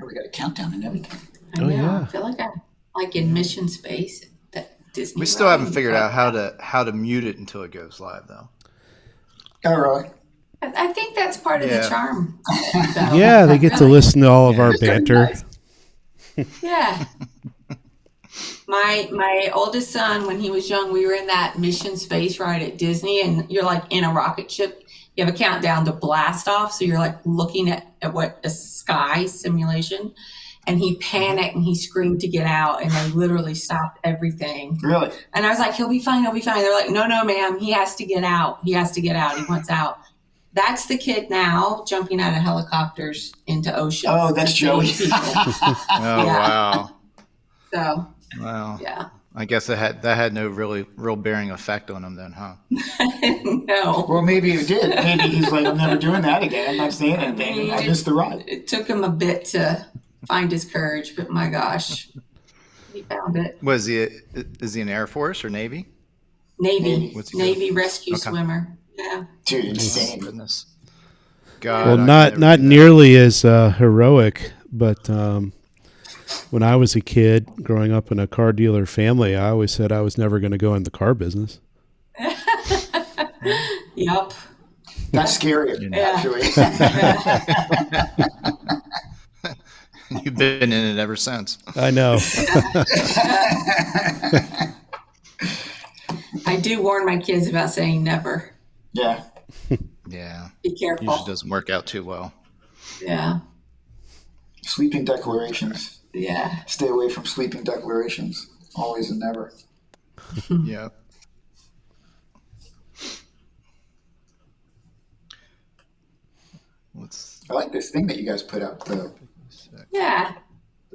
We got a countdown and everything. I know. I feel like I'm like in mission space. That Disney. We still haven't figured out how to mute it until it goes live, though. Oh, really? I think that's part of the charm. Yeah, they get to listen to all of our banter. Yeah. My oldest son, when he was young, we were in that mission space ride at Disney, and you're like in a rocket ship. You have a countdown to blast off, so you're like looking at what a sky simulation. And he panicked and he screamed to get out, and they literally stopped everything. Really? And I was like, he'll be fine, he'll be fine. They're like, no, ma'am, he has to get out. He has to get out. He wants out. That's the kid now jumping out of helicopters into oceans. Oh, that's Joey. Wow. So, wow. Yeah. I guess that had no real bearing effect on him then, huh? No. Well, maybe it did. Maybe he's like, I'm never doing that again. I'm not saying anything. I missed the ride. It took him a bit to find his courage, but my gosh, he found it. Is he in Air Force or Navy? Navy rescue swimmer. Yeah. Dude, insane. Goodness. God, well, not nearly as heroic, but when I was a kid growing up in a car dealer family, I always said I was never going to go in the car business. Yep. That's scary, actually. You've been in it ever since. I know. I do warn my kids about saying never. Yeah. Yeah. Be careful. Usually doesn't work out too well. Yeah. Sweeping declarations. Yeah. Stay away from sweeping declarations. Always and never. Yeah. I like this thing that you guys put up. The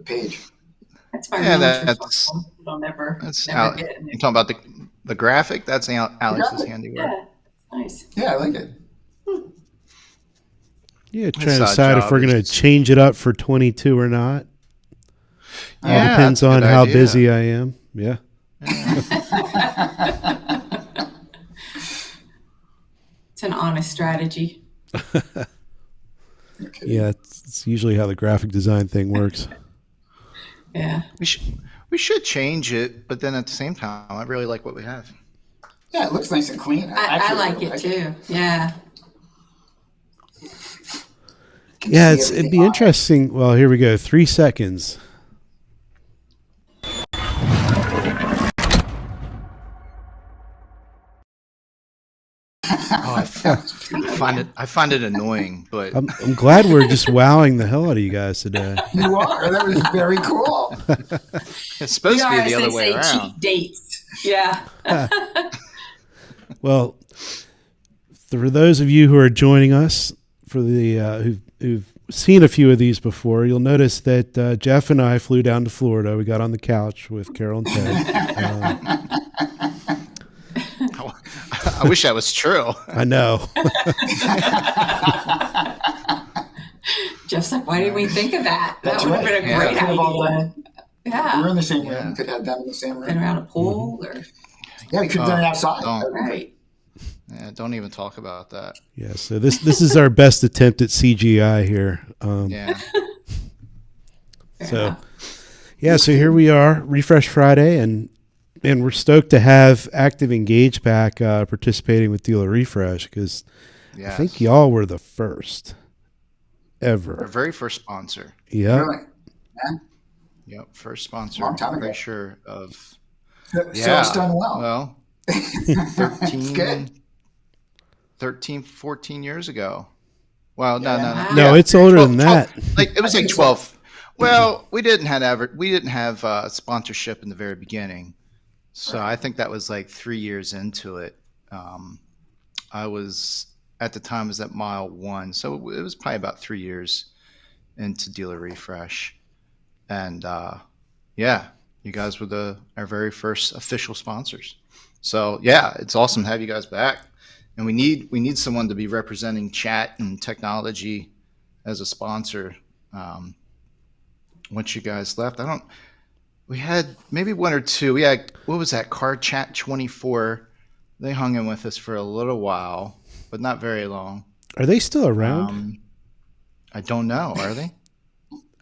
page. That's my I'll never that's never get it. You talking about the graphic? That's Alex's handiwork. Yeah. Nice. Yeah, I like it. Yeah, trying to decide if we're going to change it up for 22 or not. Yeah, depends on how busy I am. Yeah. It's an honest strategy. Yeah, it's usually how the graphic design thing works. Yeah. We should change it, but then at the same time, I really like what we have. Yeah, it looks nice and clean. I like it too. Yeah. Yeah, it'd be interesting. Well, here we go. 3 seconds. Oh, I find it annoying, but I'm glad we're just wowing the hell out of you guys today. You are. That was very cool. It's supposed to be the other way around. Cheap dates. Yeah. Well, for those of you who are joining us, for the who've seen a few of these before, you'll notice that Jeff and I flew down to Florida. We got on the couch with Carol and Ted. I wish that was true. I know. Jeff's like, why didn't we think of that? That's that would have been a great idea. Yeah. We were in the same room. We could have them in the same room. Been around a pool or yeah, we could have done it outside. Right. Yeah, don't even talk about that. Yeah, so this is our best attempt at CGI here. Yeah. So here we are, Refresh Friday, and we're stoked to have ActivEngage back participating with Dealer Refresh because I think y'all were the first ever. Our very first sponsor. Yeah. Really? Yeah. Yep, first sponsor. Long time I'm ago. pretty sure of. So it's done well. Well, 13, 14 years ago. Well, no, it's older than that. It was like 12. Well, we didn't have sponsorship in the very beginning. So I think that was like 3 years into it. I was at the time at mile 1, so it was probably about 3 years into Dealer Refresh, and you guys were our very first official sponsors. So yeah, it's awesome to have you guys back, and we need someone to be representing chat and technology as a sponsor. Once you guys left, we had maybe one or two. We had, what was that, Car Chat 24. They hung in with us for a little while, but not very long. Are they still around? I don't know. Are they?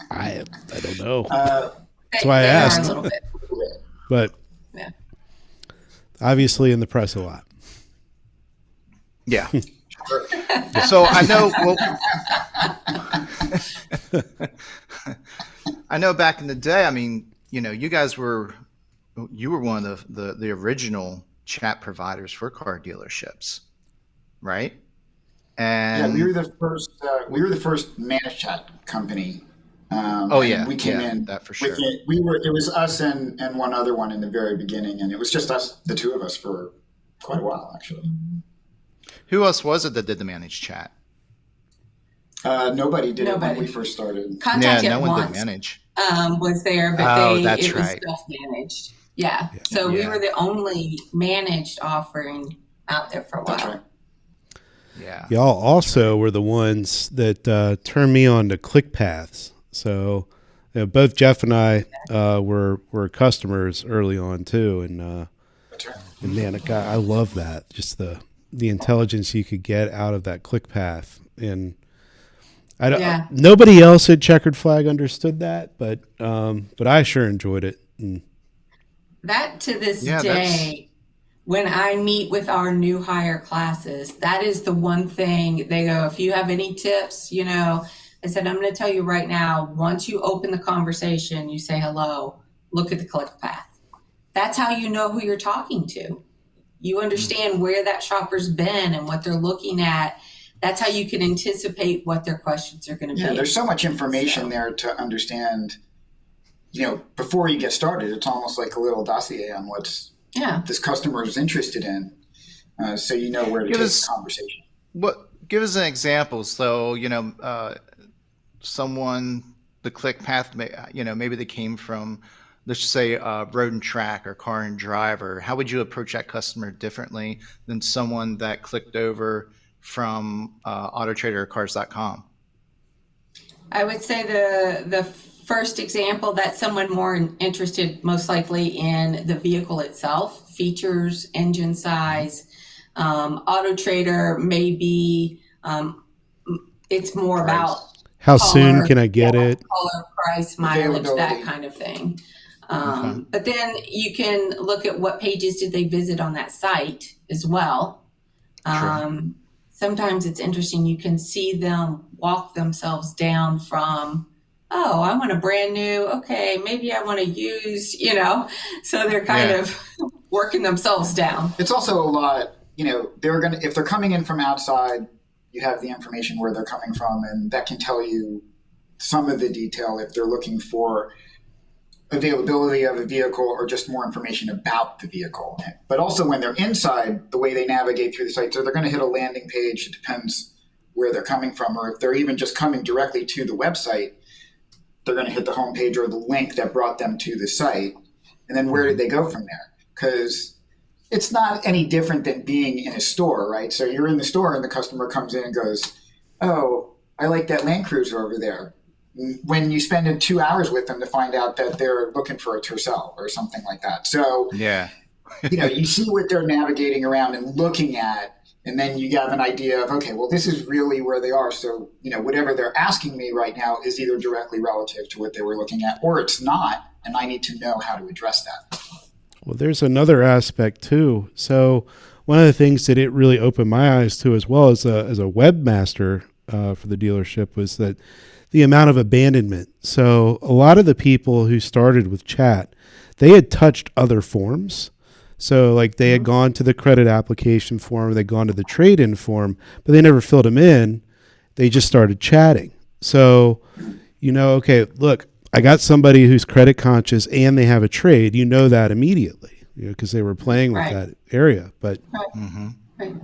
I don't know. Uh, That's why I They are asked. a little bit. But Yeah. obviously in the press a lot. Yeah. So I know. Well, I know back in the day. I mean, you were one of the original chat providers for car dealerships, right? yeah, And we were the first. We were the first managed chat company, oh and yeah, we came in that for with sure. it. We were. It was us and one other one in the very beginning, and it was just us, the two of us, for quite a while actually. Who else was it that did the managed chat? Nobody did it when Nobody. we first started. Contact Yeah, It no one did Once manage. was there, but Oh, that's it was right. self-managed. Yeah. Yeah. So we Yeah. were the only managed offering out there for a while. That's right. Yeah. Y'all also were the ones that turned me on to ClickPaths. So both Jeff and I were customers early on too, and That's right. man, I love that. Just the intelligence you could get out of that ClickPath, and I don't. Yeah. Nobody else at Checkered Flag understood that, but I sure enjoyed it. And That to this Yeah, day, when I meet with our new hire classes, that is the one thing they go, if you have any tips, I said, I'm going to tell you right now, once you open the conversation, you say hello, look at the click path. That's how you know who you're talking to. You understand where that shopper's been and what they're looking at. That's how you can anticipate what their questions are going to Yeah, be. there's so much information So- there to understand. Before you get started, it's almost like a little dossier on what Yeah. this customer is interested in, so you know where to Give take us- the conversation. Give us an example. So someone the click path, maybe they came from, let's just say, Road and Track or Car and Driver. How would you approach that customer differently than someone that clicked over from AutoTrader or Cars.com? I would say the first example, that's someone more interested most likely in the vehicle itself, features, engine size. AutoTrader may be, it's more Price. about how color, soon can I get it? color, price, mileage, that Availability. kind of thing. Okay. But then you can look at what pages did they visit on that site as well. True. Sometimes it's interesting. You can see them walk themselves down from, oh, I want a brand new. Okay, maybe I want to use, so they're kind Yeah. of working themselves down. It's also a lot. If they're coming in from outside, you have the information where they're coming from, and that can tell you some of the detail if they're looking for availability of a vehicle or just more information about the vehicle. But also when they're inside, the way they navigate through the site, so they're going to hit a landing page. It depends where they're coming from, or if they're even just coming directly to the website, they're going to hit the homepage or the link that brought them to the site. And then where did they go from there? Because it's not any different than being in a store, right? So you're in the store and the customer comes in and goes, oh, I like that Land Cruiser over there. When you spend 2 hours with them to find out that they're looking for a Tercel or something like that. So, Yeah. you see what they're navigating around and looking at, and then you have an idea of, okay, well, this is really where they are. So, whatever they're asking me right now is either directly relative to what they were looking at, or it's not, and I need to know how to address that. Well, there's another aspect too. So one of the things that it really opened my eyes to, as well as a webmaster for the dealership, was that the amount of abandonment. So a lot of the people who started with chat, they had touched other forms. So like they had gone to the credit application form, they'd gone to the trade-in form, but they never filled them in. They just started chatting. So, okay, look, I got somebody who's credit conscious and they have a trade. You know that immediately, because they were playing with Right. that area. But Mm-hmm. Right.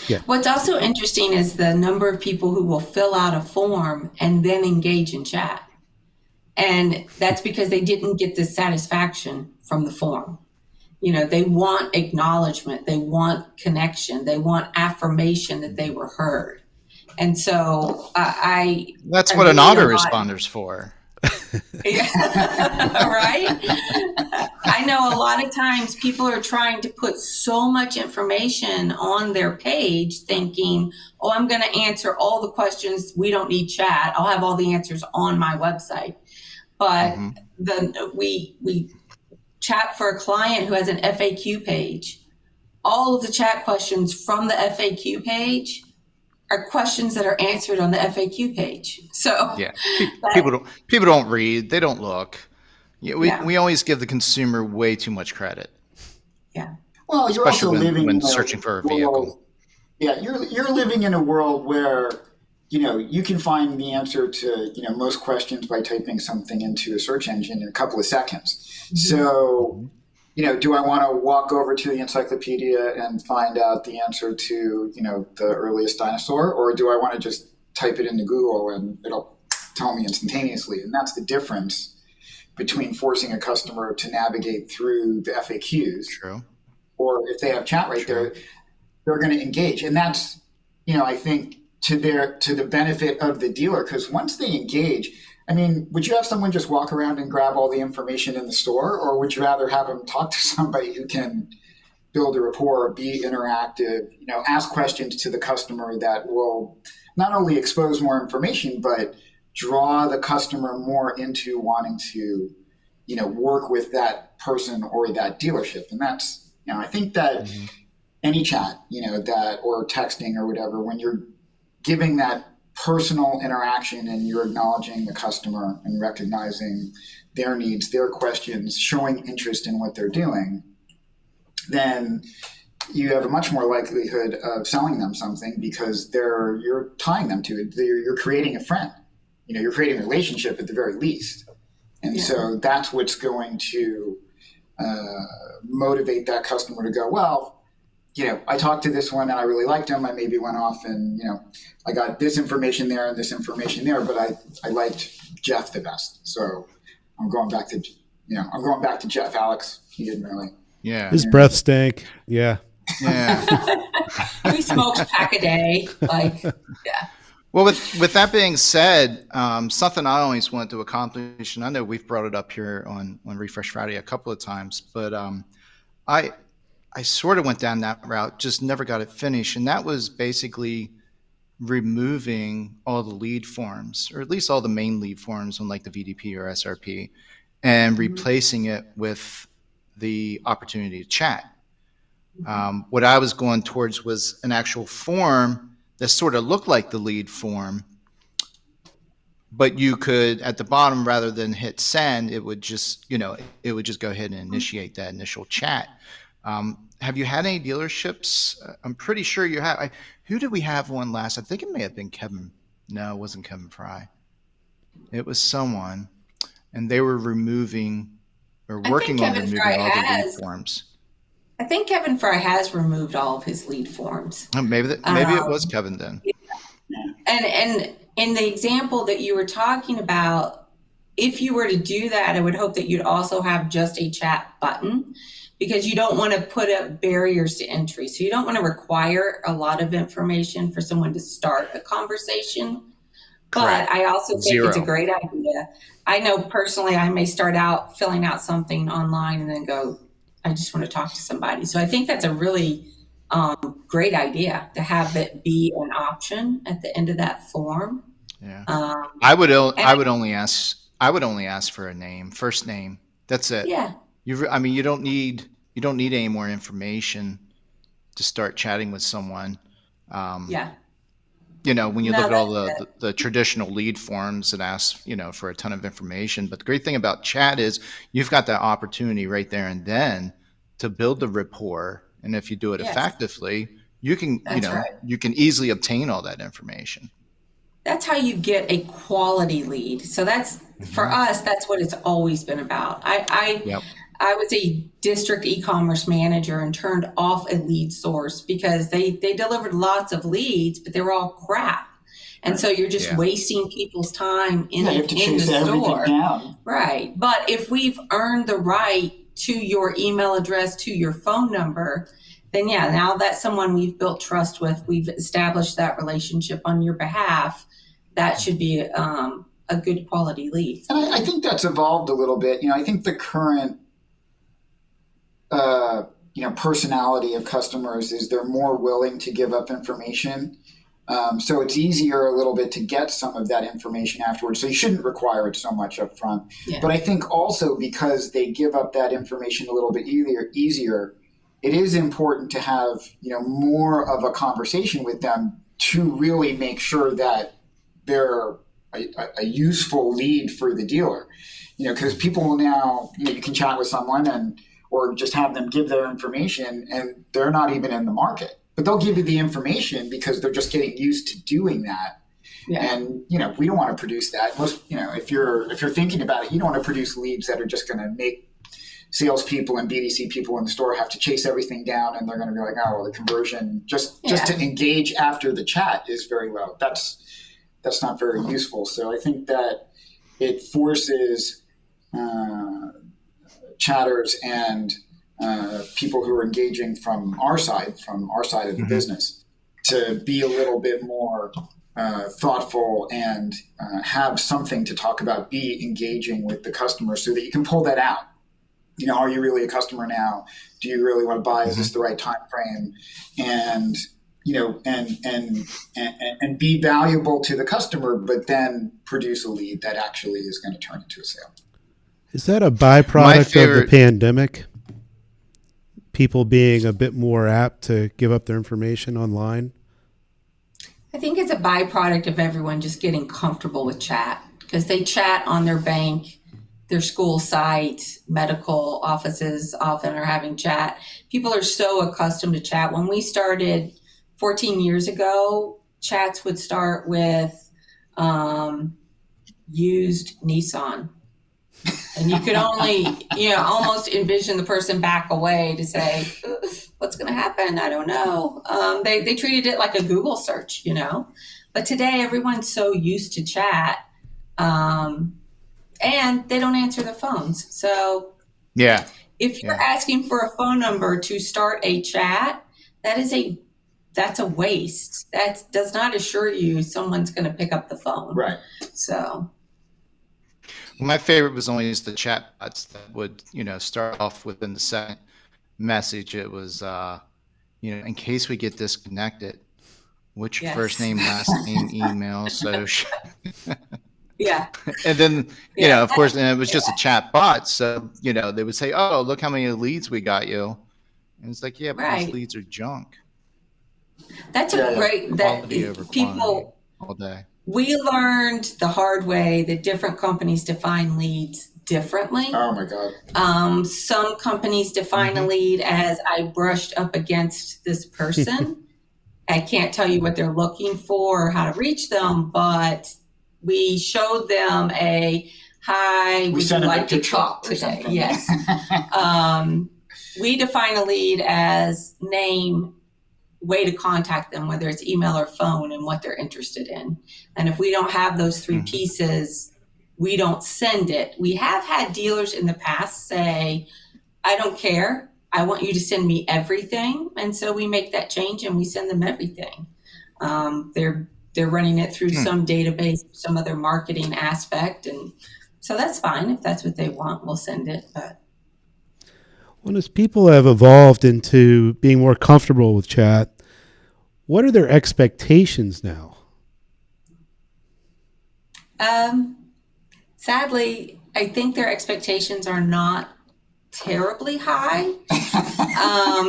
Yeah. What's also interesting is the number of people who will fill out a form and then engage in chat. And that's because they didn't get the satisfaction from the form. They want acknowledgement, they want connection, they want affirmation that they were heard. And so That's I what an really a lot- autoresponder's for. Yeah. Right? I know a lot of times people are trying to put so much information on their page thinking, oh, I'm going to answer all the questions. We don't need chat. I'll have all the answers on my website. But we chat for a client who has an FAQ page. All of the chat questions from the FAQ page are questions that are answered on the FAQ page. So yeah, people don't read, they don't look. Yeah, we always give the consumer way too much credit. Yeah. Well, you're also especially living when in searching for a world, vehicle. yeah, you're living in a world where you can find the answer to most questions by typing something into a search engine in a couple of seconds. Mm-hmm. So do I want to walk over to the encyclopedia and find out the answer to the earliest dinosaur, or do I want to just type it into Google and it'll tell me instantaneously? And that's the difference between forcing a customer to navigate through the FAQs. True. Or if they have chat right there, they're going to engage. And that's, I think to the benefit of the dealer, because once they engage, I mean, would you have someone just walk around and grab all the information in the store, or would you rather have them talk to somebody who can build a rapport, be interactive, ask questions to the customer that will not only expose more information, but draw the customer more into wanting to, work with that person or that dealership? And that's, I think that any chat, that or texting or whatever, when you're giving that personal interaction and you're acknowledging the customer and recognizing their needs, their questions, showing interest in what they're doing, then you have a much more likelihood of selling them something because you're tying them to it. You're creating a friend. You're creating a relationship at the very least. And so that's what's going to motivate that customer to go, well, I talked to this one and I really liked him. I maybe went off and, I got this information there and this information there, but I liked Jeff the best. So I'm going back to Jeff. Alex, he didn't really. Yeah. His breath stank. Yeah. Yeah. He smokes a pack a day. Yeah. Well, with that being said, something I always wanted to accomplish, and I know we've brought it up here on Refresh Friday a couple of times, but I sort of went down that route, just never got it finished, and that was basically removing all the lead forms, or at least all the main lead forms on like the VDP or SRP, and replacing it with the opportunity to chat. What I was going towards was an actual form that sort of looked like the lead form, but you could, at the bottom, rather than hit send, it would just go ahead and initiate that initial chat. Have you had any dealerships? I'm pretty sure you have. Who did we have one last? I think it may have been Kevin. No, it wasn't Kevin Fry. It was someone, and they were removing or working on removing all the lead forms. I think Kevin Fry has removed all of his lead forms. Maybe it was Kevin then. Yeah. And in the example that you were talking about, if you were to do that, I would hope that you'd also have just a chat button, because you don't want to put up barriers to entry. So you don't want to require a lot of information for someone to start a conversation. Correct. But I also think it's a great idea. I know personally I may start out filling out something online and then go, I just want to talk to somebody. So I think that's a really great idea to have it be an option at the end of that form. Yeah. I would only ask for a name, first name. That's it. Yeah. You don't need any more information to start chatting with someone. Yeah. When you look at all the traditional lead forms that ask, for a ton of information. But the great thing about chat is you've got that opportunity right there and then to build the rapport. And if you do it effectively, you can, you can easily obtain all that information. That's how you get a quality lead. So that's, for us, that's what it's always been about. I was a district e-commerce manager and turned off a lead source because they delivered lots of leads, but they were all crap. And so you're just wasting people's time in the store. Down. Right. But if we've earned the right to your email address, to your phone number, then now that's someone we've built trust with, we've established that relationship on your behalf, that should be a good quality lead. And I think that's evolved a little bit. I think the current personality of customers is they're more willing to give up information. So it's easier a little bit to get some of that information afterwards. So you shouldn't require it so much up front. Yeah. But I think also because they give up that information a little bit easier, it is important to have more of a conversation with them to really make sure that they're a useful lead for the dealer. Because people now, you can chat with someone or just have them give their information and they're not even in the market. But they'll give you the information because they're just getting used to doing that. Yeah. And we don't want to produce that. Most, if you're thinking about it, you don't want to produce leads that are just going to make salespeople and BDC people in the store have to chase everything down, and they're going to be like, oh, well, the conversion just to engage after the chat is very low. That's not very useful. So I think that it forces chatters and people who are engaging from our side of the business, to be a little bit more thoughtful and have something to talk about, be engaging with the customer so that you can pull that out. Are you really a customer now? Do you really want to buy? Is this the right time frame? And and be valuable to the customer, but then produce a lead that actually is going to turn into a sale. Is that a byproduct of the pandemic? People being a bit more apt to give up their information online? I think it's a byproduct of everyone just getting comfortable with chat, because they chat on their bank, their school site, medical offices often are having chat. People are so accustomed to chat. When we started 14 years ago, chats would start with used Nissan. And you could only, almost envision the person back away to say, what's going to happen? I don't know. They treated it like a Google search, But today, everyone's so used to chat, and they don't answer the phones. So if you're asking for a phone number to start a chat, that's a waste. That does not assure you someone's going to pick up the phone. Right. So... My favorite was always the chat bots that would, start off within the second message. It was, in case we get disconnected, what's your first name, last name, email, so. Yeah. And then, of course, and it was just a chat bot. So, they would say, oh, look how many leads we got you. And it's like, but these leads are junk. That's a great, quality over quantity all day. We learned the hard way that different companies define leads differently. Oh my God. Some companies define a lead as I brushed up against this person. I can't tell you what they're looking for or how to reach them, but we showed them a hi, would you like to talk today? Yes. We define a lead as name, way to contact them, whether it's email or phone, and what they're interested in. And if we don't have those three pieces, we don't send it. We have had dealers in the past say, I don't care. I want you to send me everything. And so we make that change and we send them everything. They're running it through some database, some other marketing aspect. And so that's fine. If that's what they want, we'll send it. But well, as people have evolved into being more comfortable with chat, what are their expectations now? Sadly, I think their expectations are not terribly high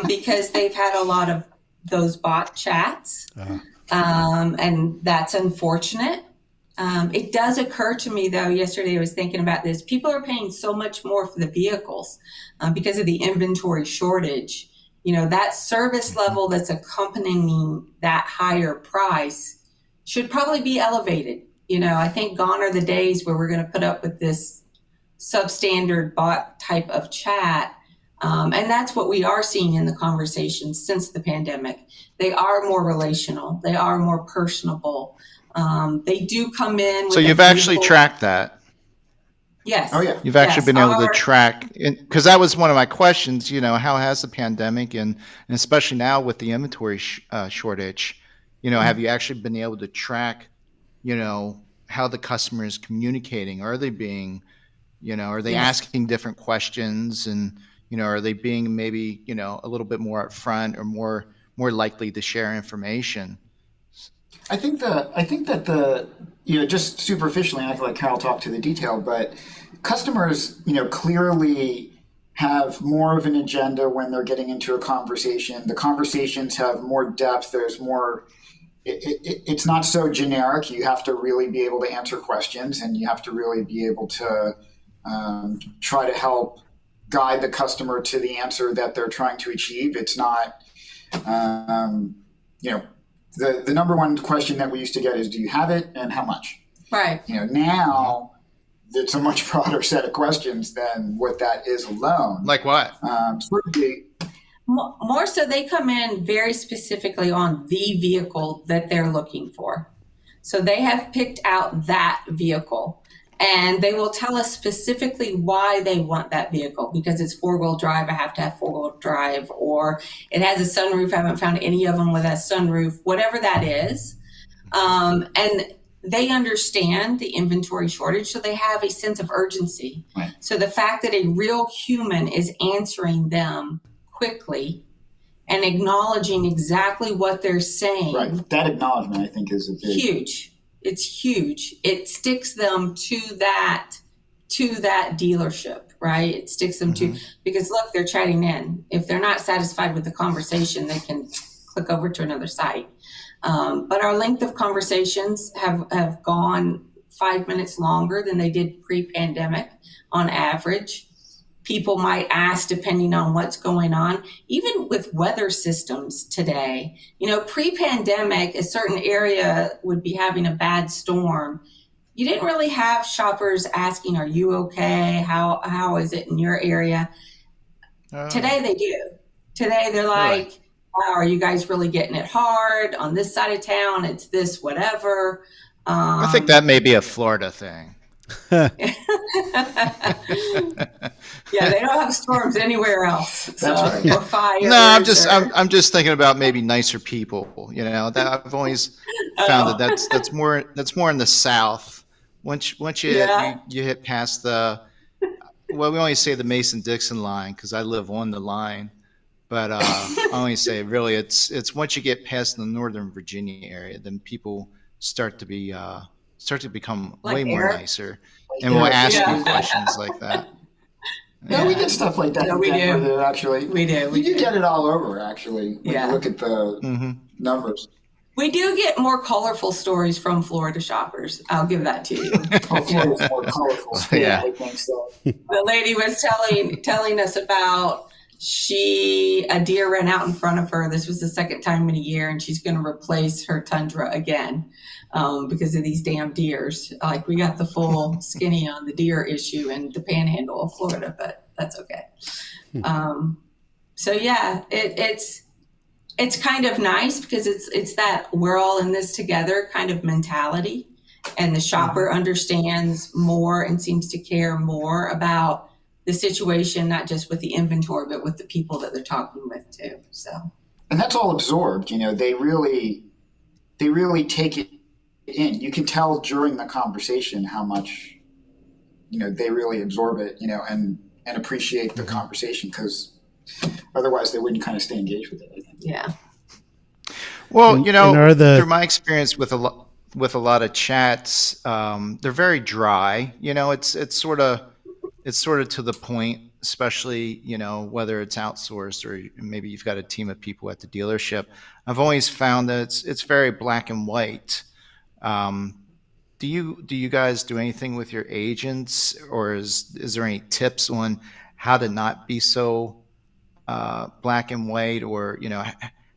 because they've had a lot of those bot chats, and that's unfortunate. It does occur to me, though, yesterday I was thinking about this. People are paying so much more for the vehicles because of the inventory shortage. That service level that's accompanying that higher price should probably be elevated. I think gone are the days where we're going to put up with this substandard bot type of chat. And that's what we are seeing in the conversations since the pandemic. They are more relational. They are more personable. They do come in with so you've actually tracked that. Yes. Oh, yeah. You've actually been able to track, because that was one of my questions, how has the pandemic and especially now with the inventory shortage, have you actually been able to track, how the customer is communicating. Are they being, are they asking different questions, and are they being maybe a little bit more upfront or more likely to share information? I think that just superficially, and I feel like Carol talked to the detail, but customers, clearly have more of an agenda when they're getting into a conversation. The conversations have more depth. There's more. It's not so generic. You have to really be able to answer questions, and you have to really be able to try to help guide the customer to the answer that they're trying to achieve. It's not, the number one question that we used to get is, do you have it and how much? Right. Now it's a much broader set of questions than what that is alone. Like what? More so they come in very specifically on the vehicle that they're looking for. So they have picked out that vehicle, and they will tell us specifically why they want that vehicle, because it's 4-wheel drive. I have to have 4-wheel drive, or it has a sunroof. I haven't found any of them with a sunroof, whatever that is. And they understand the inventory shortage, so they have a sense of urgency. Right. So the fact that a real human is answering them quickly and acknowledging exactly what they're saying. Right. That acknowledgement, I think, is a big... Huge. It's huge. It sticks them to that dealership, right? It sticks them to, because look, they're chatting in. If they're not satisfied with the conversation, they can click over to another site. But our length of conversations have gone 5 minutes longer than they did pre-pandemic on average. People might ask depending on what's going on, even with weather systems today. Pre-pandemic, a certain area would be having a bad storm. You didn't really have shoppers asking, are you okay? How is it in your area? Today they do. Today they're like, wow, are you guys really getting it hard on this side of town? It's this, whatever. I think that may be a Florida thing. Yeah, they don't have storms anywhere else. That's right. Or fires. No, I'm just thinking about maybe nicer people. That I've always found that's more in the South. Once you hit past we always say the Mason-Dixon line because I live on the line, but I only say really it's once you get past the Northern Virginia area, then people start to become Like way more Eric? nicer, and will ask you questions like that. No, we get stuff like that. No, we Denver, do. Actually, We do. You do get it all over. Actually, when Yeah. you look at the numbers. We do get more colorful stories from Florida shoppers. I'll give that to you. Hopefully, it's more colorful. Yeah. I think so. The lady was telling us about a deer ran out in front of her. This was the second time in a year, and she's going to replace her Tundra again because of these damn deers. Like, we got the full skinny on the deer issue in the panhandle of Florida, but that's okay. So yeah, it's kind of nice because it's that we're all in this together kind of mentality, and the shopper understands more and seems to care more about the situation, not just with the inventory, but with the people that they're talking with too. So, and that's all absorbed. They really take it in. You can tell during the conversation how much they really absorb it. And appreciate the conversation, because otherwise they wouldn't kind of stay engaged with it, I think. yeah. Well, and through my experience with a lot of chats, they're very dry. It's sort of to the point, especially, whether it's outsourced or maybe you've got a team of people at the dealership. I've always found that it's very black and white. Do you guys do anything with your agents, or is there any tips on how to not be so black and white, or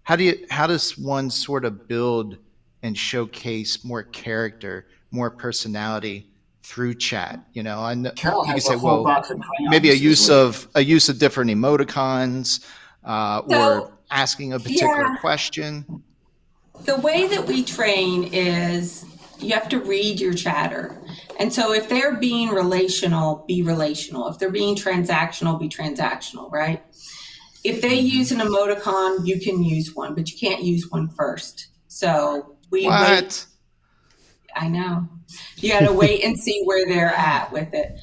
how does one sort of build and showcase more character, more personality through chat? I know Carol you has can say, a whole well, box of crayons maybe a this use week. of different emoticons, or asking a particular question. The way that we train is you have to read your chatter. And so if they're being relational, be relational. If they're being transactional, be transactional, right? If they use an emoticon, you can use one, but you can't use one first. So we wait. I know. You got to wait and see where they're at with it.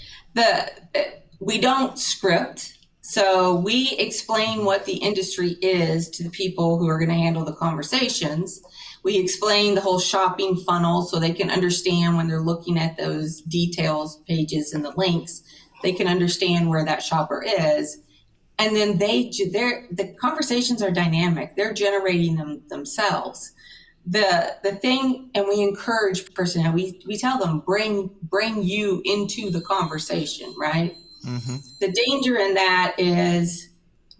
We don't script. So we explain what the industry is to the people who are going to handle the conversations. We explain the whole shopping funnel so they can understand when they're looking at those details pages and the links, they can understand where that shopper is. And then the conversations are dynamic. They're generating them themselves. The thing, and we encourage personnel, we tell them, bring you into the conversation, right? Mm-hmm. The danger in that is,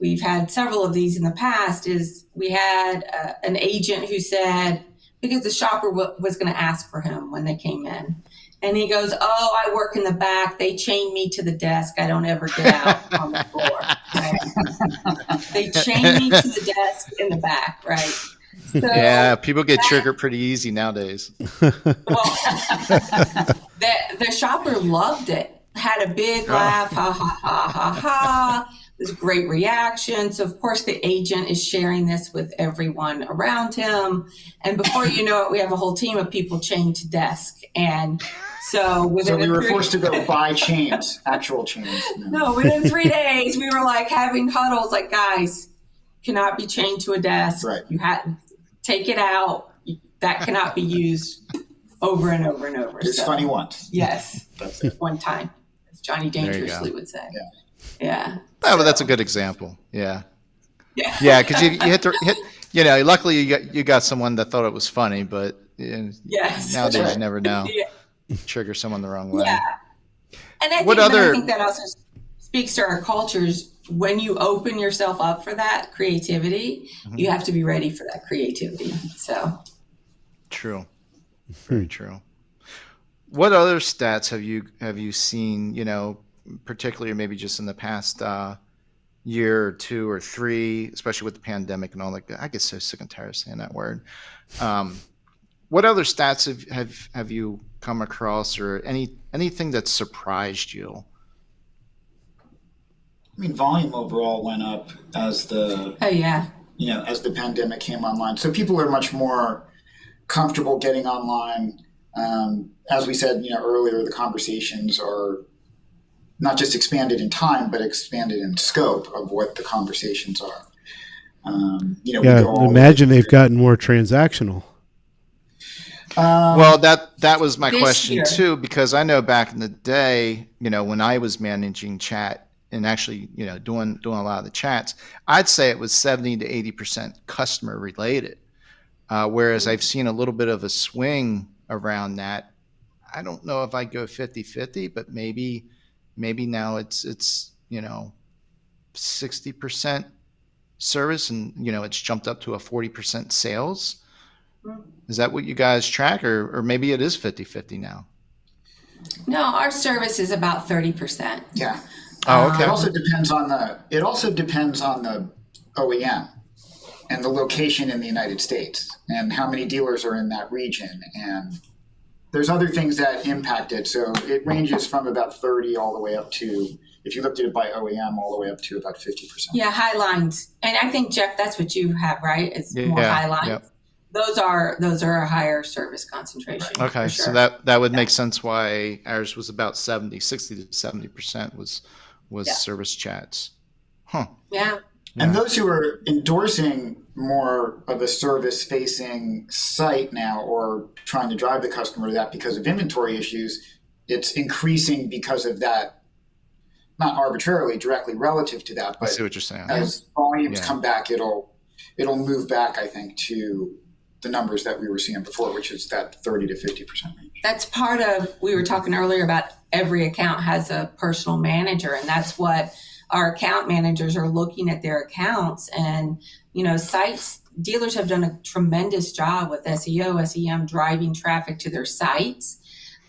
we've had several of these in the past, is we had an agent who said, because the shopper was going to ask for him when they came in. And he goes, oh, I work in the back. They chain me to the desk. I don't ever get out on the floor. Right? They chain me to the desk in the back, right? So yeah, people get triggered pretty easy nowadays. Well, the shopper loved it. Had a big laugh, ha, ha, ha, ha, ha. There's great reaction. So, of course, the agent is sharing this with everyone around him. And before you know it, we have a whole team of people chained to desk. And so we were forced to go buy chains, actual chains. No, within 3 days, we were like having huddles like, guys, cannot be chained to a desk. Right. You had to take it out. That cannot be used over and over and over. It's funny once. Yes. That's it. One time, as Johnny Dangerously would say. Yeah. Oh, well, that's a good example. Yeah. Yeah. Because you hit. You know, luckily you got someone that thought it was funny, but yes, nowadays you never know. Trigger someone the wrong way. Yeah. And I think that also speaks to our cultures. When you open yourself up for that creativity, you have to be ready for that creativity. So. True. Very true. What other stats have you seen, you know, particularly maybe just in the past year or two or three, especially with the pandemic and all that? I get so sick and tired of saying that word. What other stats have you come across, or anything that surprised you? I mean, volume overall went up as the as the pandemic came online. So people are much more comfortable getting online. As we said, earlier, the conversations are not just expanded in time, but expanded in scope of what the conversations are. Imagine they've gotten more transactional. Well, that was my question too, because I know back in the day, when I was managing chat and actually, doing a lot of the chats, I'd say it was 70 to 80% customer related. Whereas I've seen a little bit of a swing around that. I don't know if I go 50-50, but maybe now it's 60% service, and it's jumped up to a 40% sales. Is that what you guys track, or maybe it is 50-50 now? No, our service is about 30%. Yeah. Oh, okay. It also depends on the OEM and the location in the United States and how many dealers are in that region, and there's other things that impact it. So it ranges from about 30 all the way up to, if you looked at it by OEM, all the way up to about 50%. Yeah, high lines. And I think, Jeff, that's what you have, right? It's more high lines. Yep. Those are a higher service concentration. Okay, sure. So that would make sense why ours was about 60 to 70% was service chats. Huh. Yeah. And those who are endorsing more of a service-facing site now, or trying to drive the customer to that because of inventory issues, it's increasing because of that, not arbitrarily, directly relative to that. But I see what you're saying. As volumes come back, it'll move back, I think, to the numbers that we were seeing before, which is that 30 to 50% range. That's part of, we were talking earlier about every account has a personal manager, and that's what our account managers are looking at their accounts. And, sites, dealers have done a tremendous job with SEO, SEM, driving traffic to their sites.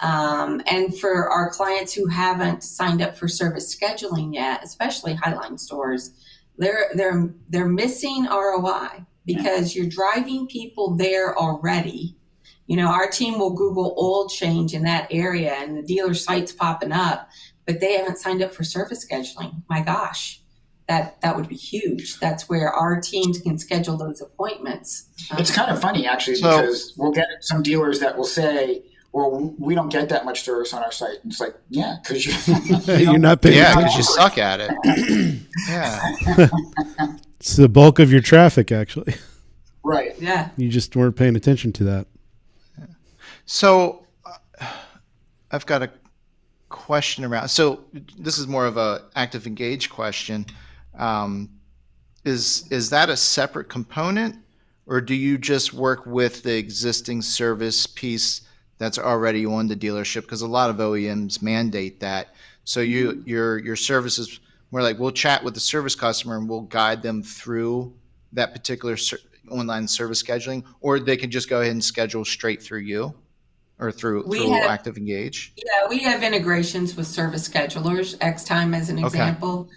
And for our clients who haven't signed up for service scheduling yet, especially Highline stores, they're missing ROI because you're driving people there already. Our team will Google oil change in that area and the dealer site's popping up, but they haven't signed up for service scheduling. My gosh, that would be huge. That's where our teams can schedule those appointments. It's kind of funny, actually, because we'll get some dealers that will say, well, we don't get that much service on our site. And it's like, yeah, because you're not paying Yeah, attention. because you suck at it. Yeah. It's the bulk of your traffic, actually. Right. Yeah. You just weren't paying attention to that. So I've got a question around. So this is more of a ActivEngage question. Is that a separate component, or do you just work with the existing service piece that's already on the dealership? Because a lot of OEMs mandate that. So your service is more like, we'll chat with the service customer and we'll guide them through that particular online service scheduling, or they can just go ahead and schedule straight through you or through ActivEngage. Yeah, we have integrations with service schedulers, Xtime as an example.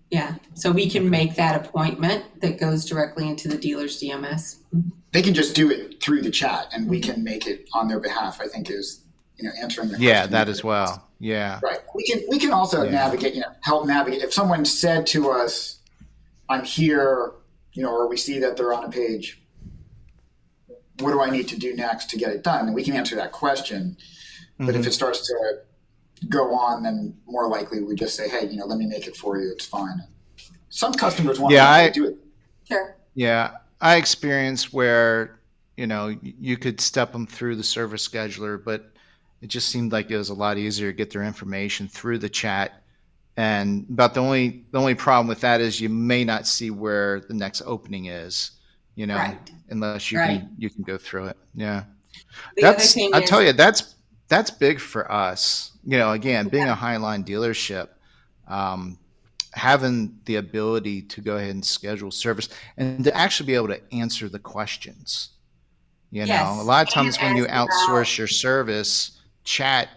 Yeah, so we can make that appointment that goes directly into the dealer's DMS. They can just do it through the chat, and we can make it on their behalf, I think is, answering the question. Yeah, that as well. Yeah. Right. We can also navigate, help navigate. If someone said to us, I'm here, or we see that they're on a page, what do I need to do next to get it done? And we can answer that question. But if it starts to go on, then more likely we just say, hey, let me make it for you. It's fine. Some customers want to do it. Sure. Yeah. I experienced where, you could step them through the service scheduler, but it just seemed like it was a lot easier to get their information through the chat. And about the only problem with that is you may not see where the next opening is, unless you can go through it. Yeah. I tell you, that's big for us. Again, being a Highline dealership, having the ability to go ahead and schedule service and to actually be able to answer the questions. A lot of times when you outsource your service, chat,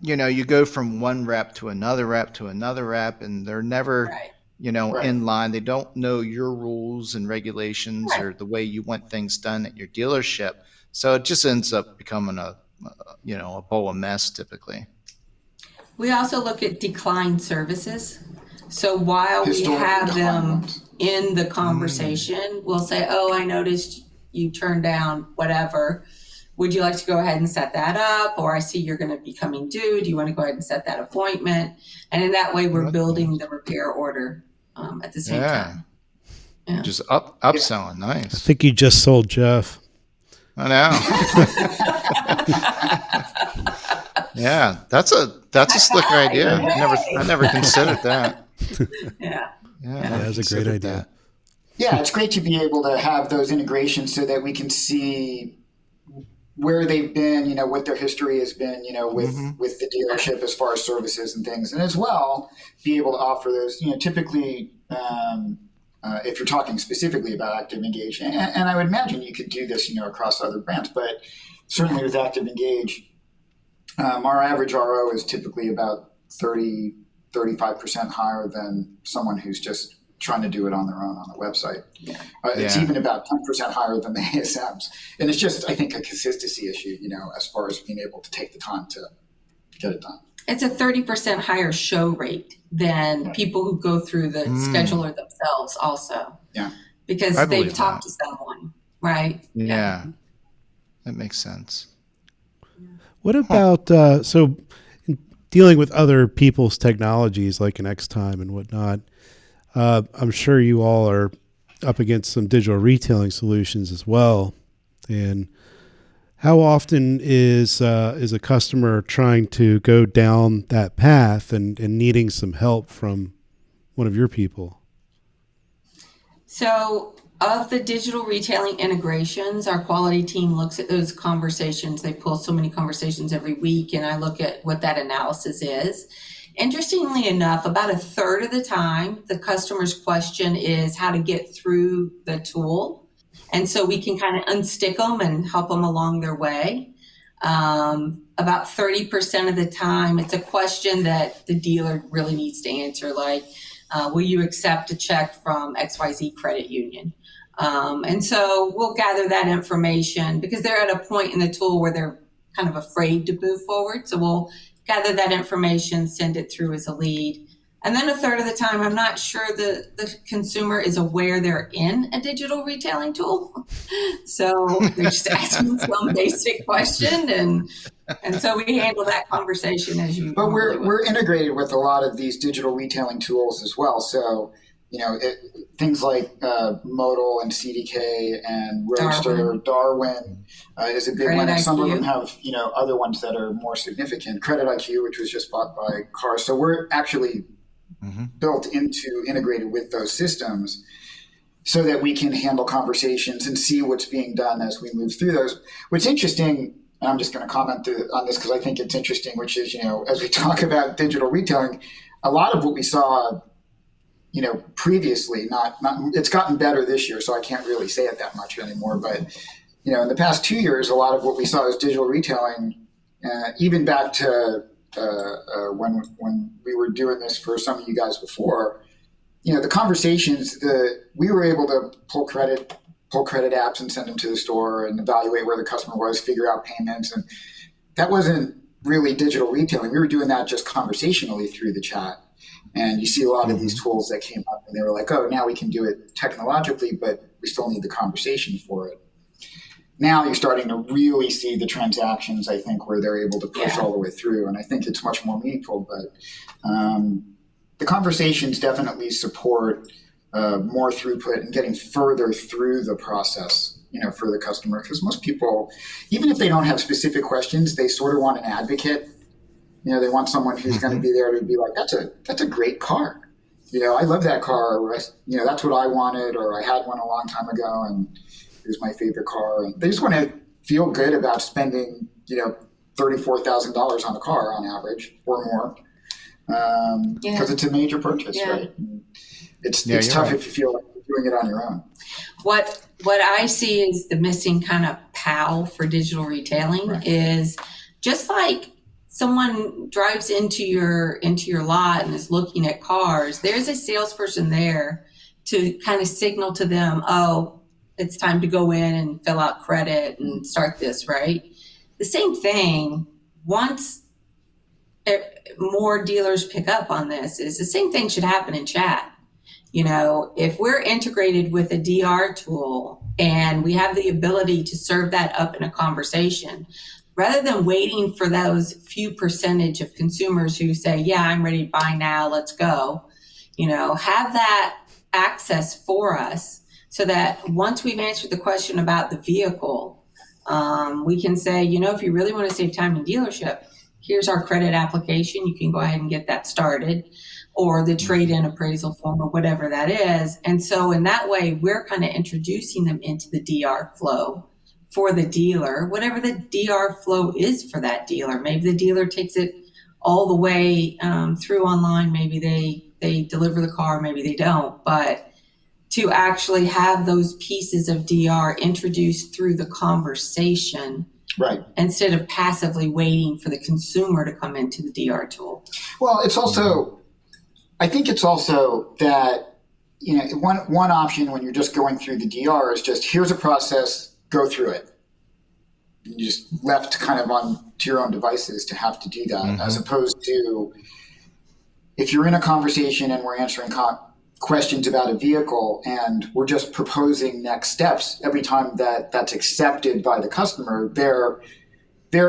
you go from one rep to another rep to another rep, and they're never, in line. They don't know your rules and regulations or the way you want things done at your dealership. So it just ends up becoming a bowl of mess typically. We also look at declined services. So while we have them in the conversation, we'll say, oh, I noticed you turned down whatever. Would you like to go ahead and set that up? Or I see you're going to be coming due. Do you want to go ahead and set that appointment? And in that way, we're building the repair order at the same time. Yeah. Just upselling. Nice. I think you just sold Jeff. I know. Yeah, that's a slicker idea. I never considered that. Yeah, that's a great idea. Yeah, it's great to be able to have those integrations so that we can see where they've been, what their history has been, with the dealership as far as services and things, and as well be able to offer those. Typically, if you're talking specifically about ActivEngage, and I would imagine you could do this, across other brands, but certainly with ActivEngage, our average RO is typically about 35% higher than someone who's just trying to do it on their own on the website. It's even about 10% higher than the ASMs. And it's just, I think, a consistency issue, as far as being able to take the time to get it done. It's a 30% higher show rate than people who go through the scheduler themselves also. Yeah. Because they've talked to someone, right? Yeah. That makes sense. What about, so dealing with other people's technologies like an Xtime and whatnot, I'm sure you all are up against some digital retailing solutions as well. And how often is a customer trying to go down that path and needing some help from one of your people? So of the digital retailing integrations, our quality team looks at those conversations. They pull so many conversations every week, and I look at what that analysis is. Interestingly enough, about a third of the time, the customer's question is how to get through the tool. And so we can kind of unstick them and help them along their way. About 30% of the time, it's a question that the dealer really needs to answer, like, will you accept a check from XYZ credit union? And so we'll gather that information because they're at a point in the tool where they're kind of afraid to move forward. So we'll gather that information, send it through as a lead, And then a third of the time, I'm not sure the consumer is aware they're in a digital retailing tool. So they're just asking some basic question, and so we handle that conversation as you. But we're integrated with a lot of these digital retailing tools as well. So, things like Modal and CDK and Roadster, Darwin is a big Credit one. And some IQ. of them have, other ones that are more significant. Credit IQ, which was just bought by Cars. So we're actually integrated with those systems so that we can handle conversations and see what's being done as we move through those. What's interesting, and I'm just going to comment on this because I think it's interesting, which is, as we talk about digital retailing, a lot of what we saw, previously, not it's gotten better this year, so I can't really say it that much anymore. But, in the past 2 years, a lot of what we saw as digital retailing, even back to when we were doing this for some of you guys before, the conversations, we were able to pull credit apps and send them to the store and evaluate where the customer was, figure out payments. And that wasn't really digital retailing. We were doing that just conversationally through the chat. And you see a lot of these tools that came up and they were like, oh, now we can do it technologically, but we still need the conversation for it. Now you're starting to really see the transactions, I think, where they're able to push all the way through. And I think it's much more meaningful. But the conversations definitely support more throughput and getting further through the process, for the customer. Because most people, even if they don't have specific questions, they sort of want an advocate. They want someone who's going to be there to be like, that's a great car. I love that car. Or, that's what I wanted, or I had one a long time ago, and it was my favorite car. And they just want to feel good about spending, $34,000 on a car on average or more, because it's a major purchase, right? And it's tough if you feel like you're doing it on your own. What I see is the missing kind of POW for digital retailing is just like someone drives into your lot and is looking at cars, there's a salesperson there to kind of signal to them, oh, it's time to go in and fill out credit and start this, right? The same thing, once more dealers pick up on this, is the same thing should happen in chat. If we're integrated with a DR tool and we have the ability to serve that up in a conversation, rather than waiting for those few percentage of consumers who say, yeah, I'm ready to buy now, let's go, have that access for us so that once we've answered the question about the vehicle, we can say, if you really want to save time in dealership, here's our credit application. You can go ahead and get that started, or the trade-in appraisal form, or whatever that is. And so in that way, we're kind of introducing them into the DR flow for the dealer, whatever the DR flow is for that dealer. Maybe the dealer takes it all the way through online. Maybe they deliver the car, maybe they don't. But to actually have those pieces of DR introduced through the conversation, right, instead of passively waiting for the consumer to come into the DR tool. Well, I think it's also that, one option when you're just going through the DR is just, here's a process, go through it. You just left kind of to your own devices to have to do that, as opposed to if you're in a conversation and we're answering questions about a vehicle and we're just proposing next steps every time that's accepted by the customer, they're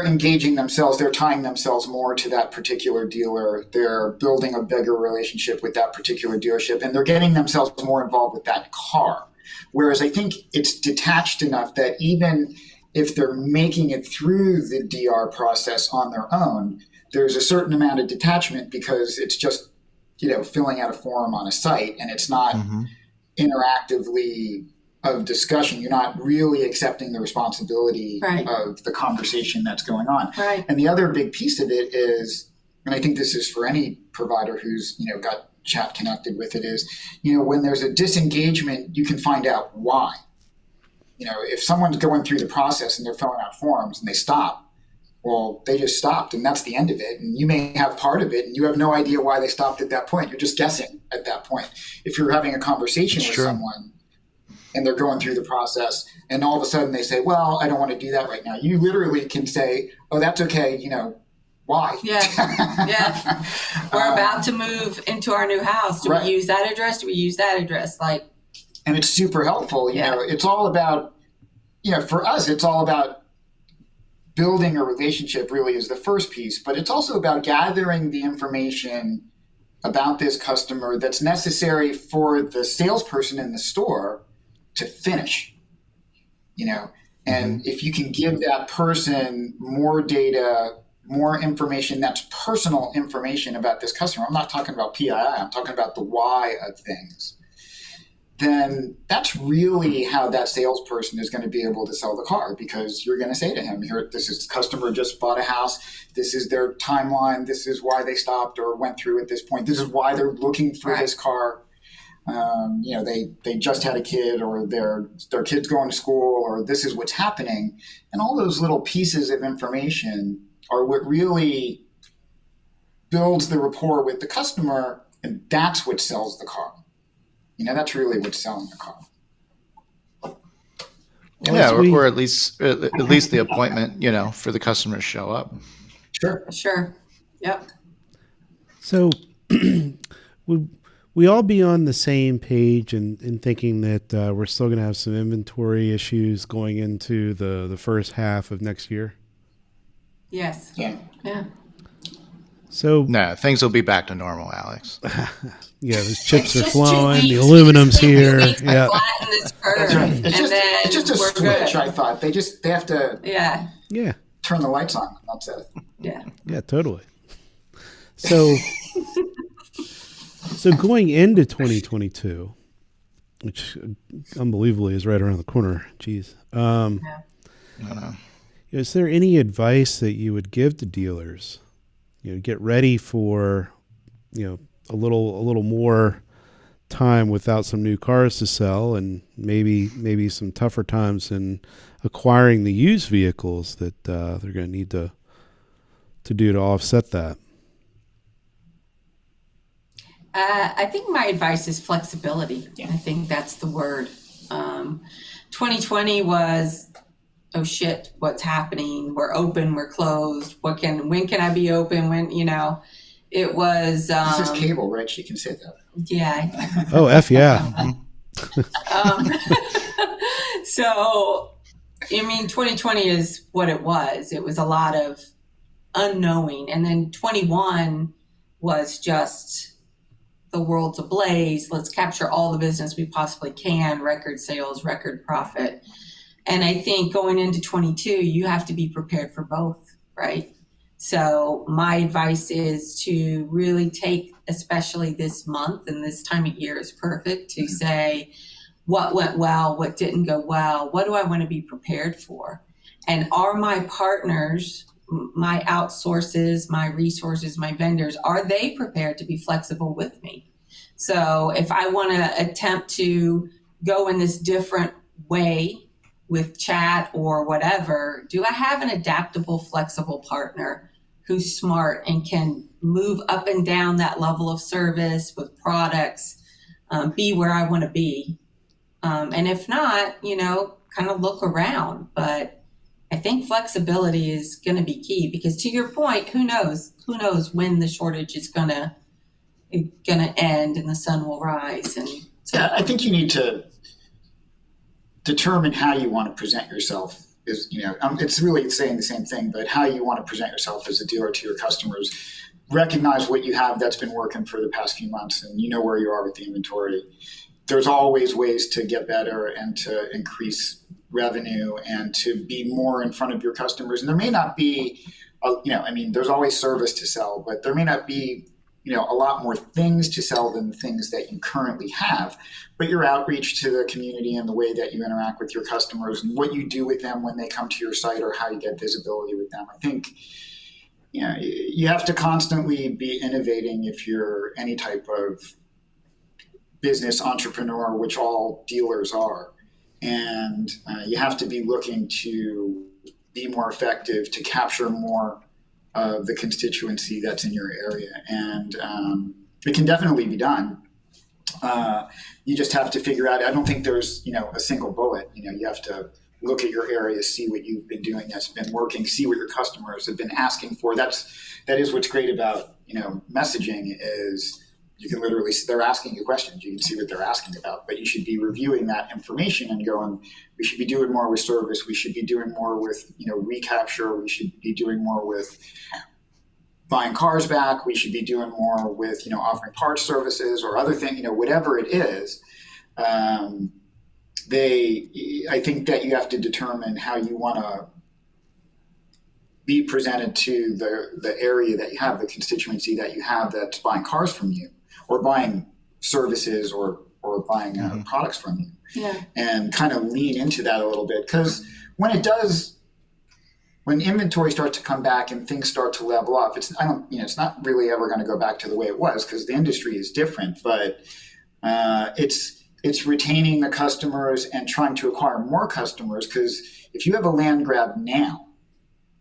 engaging themselves, they're tying themselves more to that particular dealer, they're building a bigger relationship with that particular dealership, and they're getting themselves more involved with that car. Whereas I think it's detached enough that even if they're making it through the DR process on their own, there's a certain amount of detachment because it's just, filling out a form on a site, and it's not interactively of discussion. You're not really accepting the responsibility of the conversation that's going on. Right. And the other big piece of it is, and I think this is for any provider who's, got chat connected with it, is, when there's a disengagement, you can find out why. If someone's going through the process and they're filling out forms and they stop, well, they just stopped and that's the end of it. And you may have part of it and you have no idea why they stopped at that point. You're just guessing at that point. If you're having a conversation with someone and they're going through the process and all of a sudden they say, well, I don't want to do that right now, you literally can say, oh, that's okay. Why? Yeah. We're about to move into our new house. Do we use that address? Do we use that address? Like, and it's super helpful. You know, it's all about, for us, it's all about building a relationship really is the first piece, but it's also about gathering the information about this customer that's necessary for the salesperson in the store to finish, and if you can give that person more data, more information that's personal information about this customer, I'm not talking about PII, I'm talking about the why of things, then that's really how that salesperson is going to be able to sell the car, because you're going to say to him, here, this is customer just bought a house. This is their timeline. This is why they stopped or went through at this point. This is why they're looking for this car. They just had a kid, or their kid's going to school, or this is what's happening. And all those little pieces of information are what really builds the rapport with the customer. And that's what sells the car. That's really what's selling the car. Yeah, or at least the appointment, for the customer to show up. Sure. Yep. So would we all be on the same page in thinking that we're still going to have some inventory issues going into the first half of next year? Yes. Yeah. So no, things will be back to normal, Alex. Yeah, the chips are flowing, the aluminum's here. Yeah, that's right. It's just a switch. Good. I thought they have to turn the lights on. That's it. Yeah, totally. So going into 2022, which unbelievably is right around the corner. Jeez. Is there any advice that you would give to dealers? Get ready for, a little more time without some new cars to sell, and maybe some tougher times in acquiring the used vehicles that they're going to need to do to offset that. I think my advice is flexibility. I think that's the word. 2020 was, oh shit, what's happening? We're open, we're closed. When can I be open? When, it was. This is cable, right? She can say that. Yeah. Oh, F yeah. So, 2020 is what it was. It was a lot of unknowing. And then 21 was just the world's ablaze. Let's capture all the business we possibly can, record sales, record profit. And I think going into 22, you have to be prepared for both, right? So my advice is to really take, especially this month, and this time of year is perfect, to say what went well, what didn't go well, what do I want to be prepared for? And are my partners, my outsources, my resources, my vendors, are they prepared to be flexible with me? So if I want to attempt to go in this different way with chat or whatever, do I have an adaptable, flexible partner who's smart and can move up and down that level of service with products, be where I want to be? And if not, kind of look around. But I think flexibility is going to be key, because to your point, who knows when the shortage is going to end and the sun will rise. And so, yeah, I think you need to determine how you want to present yourself. It's really saying the same thing, but how you want to present yourself as a dealer to your customers. Recognize what you have that's been working for the past few months, and where you are with the inventory. There's always ways to get better and to increase revenue and to be more in front of your customers. And there may not be, there's always service to sell, but there may not be, a lot more things to sell than the things that you currently have. But your outreach to the community and the way that you interact with your customers and what you do with them when they come to your site, or how you get visibility with them. I think, you have to constantly be innovating if you're any type of business entrepreneur, which all dealers are. And you have to be looking to be more effective, to capture more of the constituency that's in your area. And it can definitely be done. You just have to figure out, I don't think there's, a single bullet. You have to look at your area, see what you've been doing that's been working, see what your customers have been asking for. That is what's great about, messaging is you can literally, they're asking you questions. You can see what they're asking about, but you should be reviewing that information and going, we should be doing more with service. We should be doing more with, recapture. We should be doing more with buying cars back. We should be doing more with, offering parts services or other things, whatever it is. I think that you have to determine how you want to be presented to the area that you have, the constituency that you have that's buying cars from you or buying services or buying products from you. Yeah. And kind of lean into that a little bit, because when inventory starts to come back and things start to level off, it's not really ever going to go back to the way it was, because the industry is different, but it's retaining the customers and trying to acquire more customers, because if you have a land grab now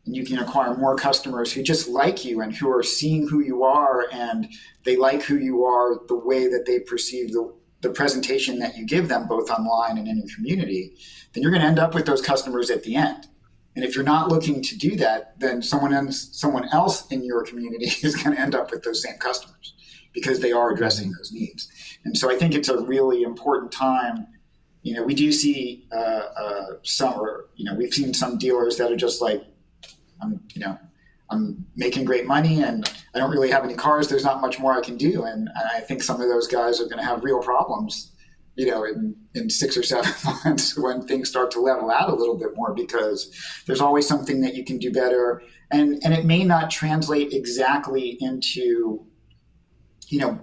and you can acquire more customers who just like you and who are seeing who you are and they like who you are, the way that they perceive the presentation that you give them both online and in your community, then you're going to end up with those customers at the end. And if you're not looking to do that, then someone else in your community is going to end up with those same customers because they are addressing those needs. And so I think it's a really important time. We do see we've seen some dealers that are just like, I'm making great money and I don't really have any cars. There's not much more I can do. And I think some of those guys are going to have real problems, in 6 or 7 months when things start to level out a little bit more, because there's always something that you can do better. And it may not translate exactly into,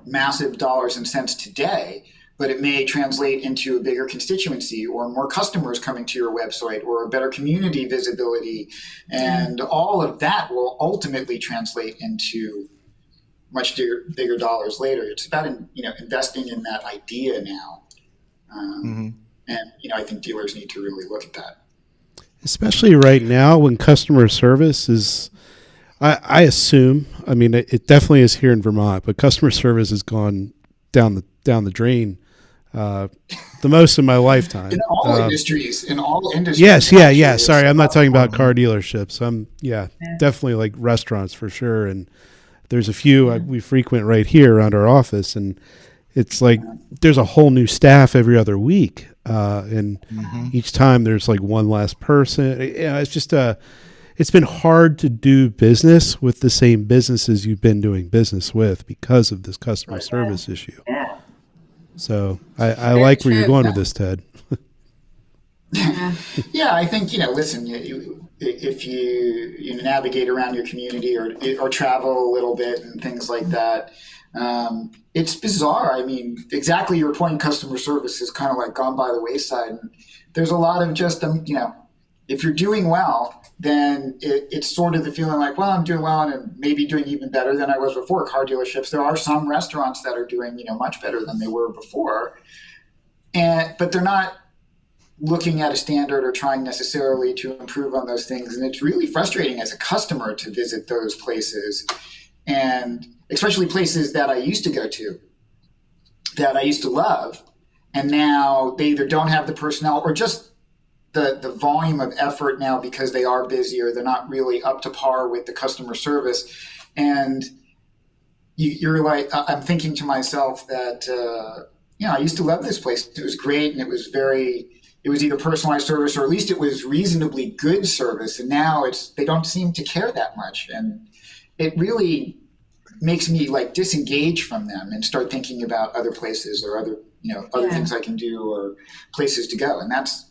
massive dollars and cents today, but it may translate into a bigger constituency or more customers coming to your website or a better community visibility. And all of that will ultimately translate into much bigger dollars later. It's about, investing in that idea now. And, I think dealers need to really look at that. Especially right now when customer service is, I assume, it definitely is here in Vermont, but customer service has gone down the drain the most in my lifetime. In all industries. Yes, yeah. Sorry, I'm not talking about car dealerships. Definitely like restaurants for sure. And there's a few we frequent right here around our office, and it's like there's a whole new staff every other week, and each time there's like one less person. It's just it's been hard to do business with the same businesses you've been doing business with because of this customer service issue. Yeah. So I like where you're going with this, Ted. Yeah, I think, listen, if you navigate around your community or travel a little bit and things like that, it's bizarre. Exactly your point, customer service has kind of like gone by the wayside. And there's a lot of just, if you're doing well, then it's sort of the feeling like, well, I'm doing well and maybe doing even better than I was before. Car dealerships, there are some restaurants that are doing, much better than they were before. But they're not looking at a standard or trying necessarily to improve on those things. And it's really frustrating as a customer to visit those places, and especially places that I used to go to, that I used to love. And now they either don't have the personnel or just the volume of effort now, because they are busy or they're not really up to par with the customer service. And you're like, I'm thinking to myself that, I used to love this place. It was great. And it was either personalized service or at least it was reasonably good service. And now they don't seem to care that much. And it really makes me like disengage from them and start thinking about other places or other things I can do or places to go. And that's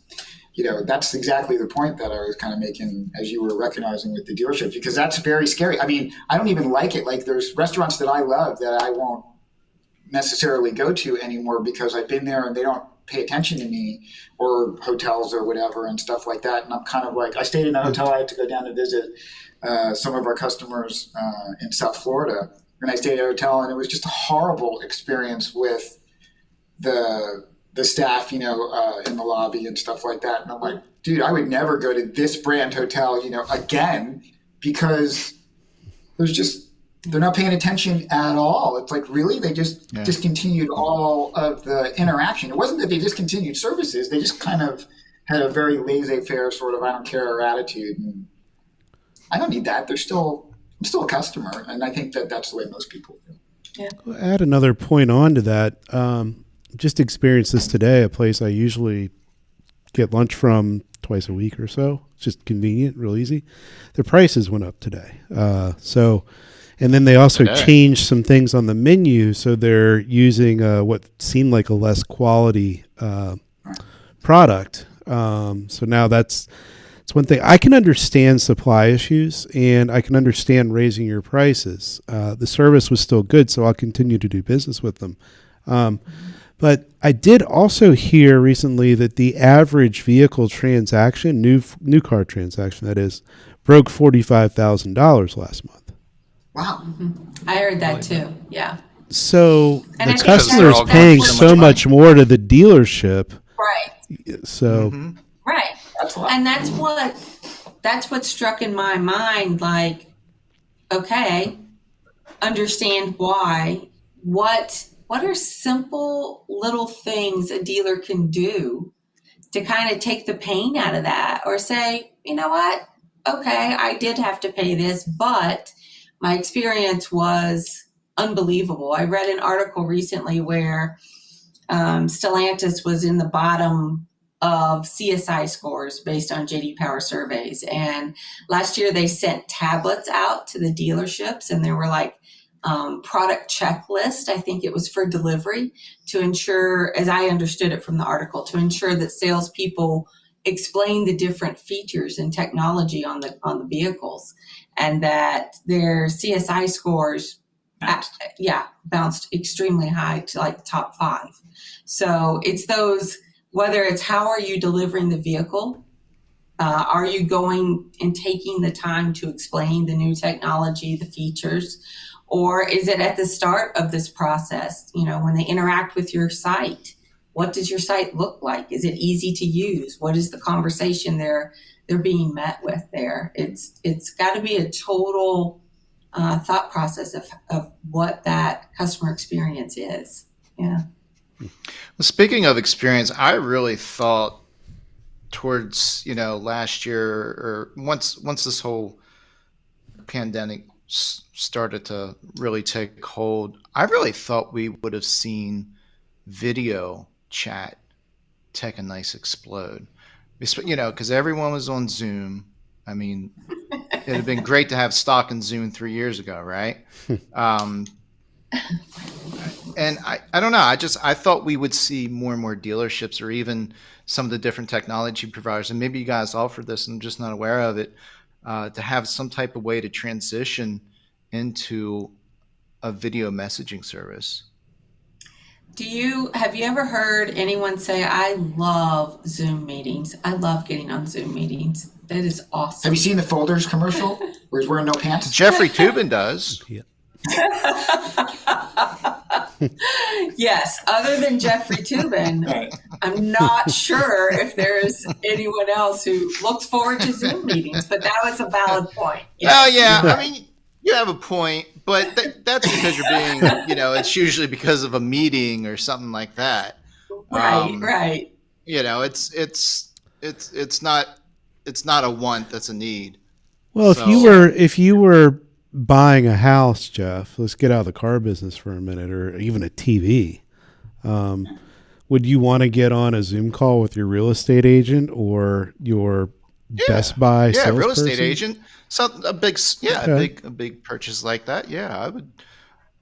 exactly the point that I was kind of making as you were recognizing with the dealership, because that's very scary. I don't even like it. Like there's restaurants that I love that I won't necessarily go to anymore because I've been there and they don't pay attention to me, or hotels or whatever and stuff like that. And I'm kind of like, I stayed in a hotel. I had to go down to visit some of our customers in South Florida. And I stayed at a hotel, and it was just a horrible experience with the staff, in the lobby and stuff like that. And I'm like, dude, I would never go to this brand hotel, again, because they're not paying attention at all. It's like, really? They just discontinued all of the interaction. It wasn't that they discontinued services. They just kind of had a very laissez-faire sort of I don't care attitude. And I don't need that. I'm still a customer, and I think that that's the way most people feel. Yeah. I'll add another point on to that. Just experienced this today. A place I usually get lunch from twice a week or so. It's just convenient, real easy. Their prices went up today. And then they also changed some things on the menu, so they're using what seemed like a less quality product. So now that's one thing. I can understand supply issues, and I can understand raising your prices. The service was still good, so I'll continue to do business with them. But I did also hear recently that the average vehicle transaction, new car transaction that is, broke $45,000 last month. Wow. I heard that too. Yeah. So And the customer is paying so much more to the dealership. Right. So right. And that's what struck in my mind. Like, okay, understand why. What are simple little things a dealer can do to kind of take the pain out of that, or say, you know what? Okay, I did have to pay this, but my experience was unbelievable. I read an article recently where Stellantis was in the bottom of CSI scores based on JD Power surveys. And last year they sent tablets out to the dealerships, and there were like product checklist. I think it was for delivery to ensure, as I understood it from the article, to ensure that salespeople explain the different features and technology on the vehicles, and that their CSI scores bounced extremely high to like top 5. So it's those, whether it's how are you delivering the vehicle, are you going and taking the time to explain the new technology, the features, or is it at the start of this process, when they interact with your site? What does your site look like? Is it easy to use? What is the conversation they're being met with there? It's got to be a total thought process of what that customer experience is. Yeah. Well, speaking of experience, I really thought towards last year, or once this whole pandemic started to really take hold, I really thought we would have seen video chat take a nice explode. Because everyone was on Zoom. I mean, it'd have been great to have stock in Zoom 3 years ago, right? And I don't know. I thought we would see more and more dealerships, or even some of the different technology providers, and maybe you guys offer this and I'm just not aware of it, to have some type of way to transition into a video messaging service. Have you ever heard anyone say, I love Zoom meetings? I love getting on Zoom meetings. That is awesome. Have you seen the Folders commercial where he's wearing no pants? Jeffrey Toobin does. Yeah. Yes, other than Jeffrey Toobin, I'm not sure if there's anyone else who looks forward to Zoom meetings, but that was a valid point. Yes. Oh, yeah. I mean, you have a point, but that's because you're being, it's usually because of a meeting or something like that. Right. It's not a want, that's a need. Well, if you were buying a house, Jeff, let's get out of the car business for a minute, or even a TV. Would you want to get on a Zoom call with your real estate agent or your Best Buy salesperson? Real estate agent. A big purchase like that. Yeah,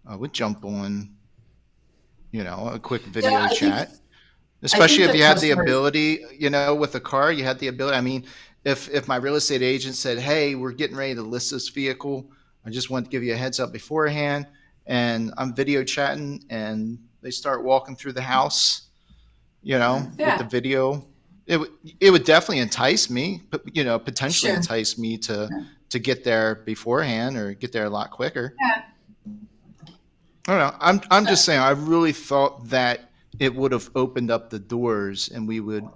I would jump on, a quick video chat. Especially if you had the ability, with a car, you had the ability. I mean, if my real estate agent said, "Hey, we're getting ready to list this vehicle. I just want to give you a heads up beforehand," and I'm video chatting, and they start walking through the house, with the video, it would definitely entice me, but potentially entice me to get there beforehand or get there a lot quicker. Yeah. I don't know. I'm just saying. I really thought that it would have opened up the doors, and we would